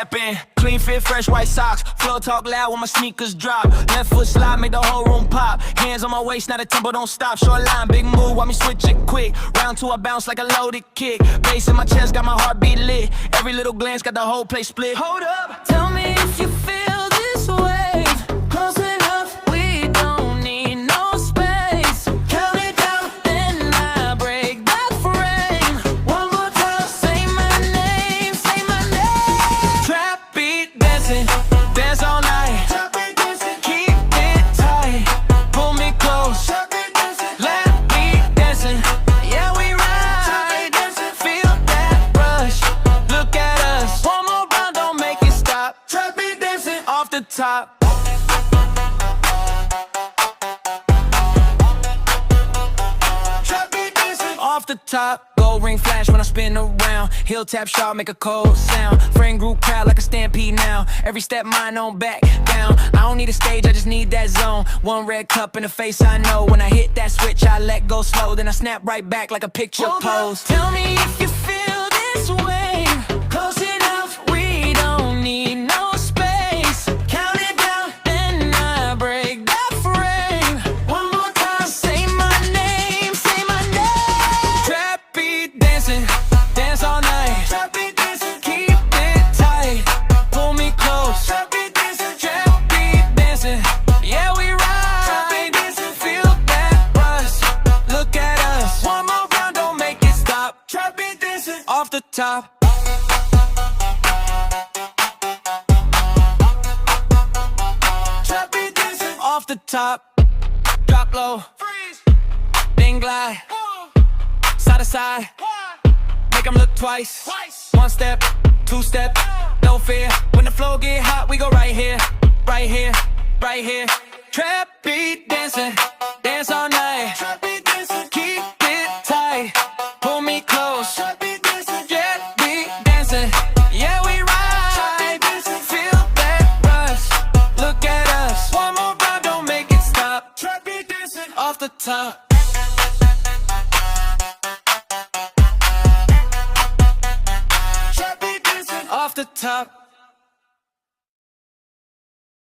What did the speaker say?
trapping. Clean fit, fresh white socks. Flow talk loud when my sneakers drop. Left foot slide, make the whole room pop. Hands on my waist, now the tempo don't stop. Short line, big move, while me switch it quick. Round two, I bounce like a loaded kick. Bass in my chest, got my heartbeat lit. Every little glance, got the whole place split. Hold up, tell me if you feel this wave. Close enough, we don't need no space. Count it down, then I break that frame. One more time, say my name, say my name. Trap beat dancing, dance all night. Trap beat dancing, keep it tight. Pull me close, trap beat dancing. Let me dancing, yeah we ride. Feel that rush, look at us. One more round, don't make it stop. Trap beat dancing, off the top. Off the top, gold ring flash when I spin around. Heel tap sharp, make a cold sound. Friend group crowd like a stampede now. Every step mine on back down. I don't need a stage, I just need that zone. One red cup in the face, I know. When I hit that switch, I let go slow. Then I snap right back like a picture pose. Tell me if you feel this wave. Close enough, we don't need no space. Count it down, then I break that frame. One more time, say my name, say my name. Trap beat dancing, dance all night. Trap beat dancing, keep it tight. Pull me close. Trap beat dancing, trap beat dancing. Yeah, we ride. Trap beat dancing, feel that rush. Look at us. One more round, don't make it stop. Trap beat dancing, off the top. Trap beat dancing, off the top. Drop low, freeze, then glide. Side to side, make them look twice. One step, two step, no fear. When the flow get hot, we go right here, right here, right here. Trap beat dancing, dance all night. Trap beat dancing, keep it tight. Pull me close. Trap beat dancing, yeah, beat dancing. Yeah, we ride. Feel that rush. Look at us. One more round, don't make it stop. Trap beat dancing, off the top. Off the top.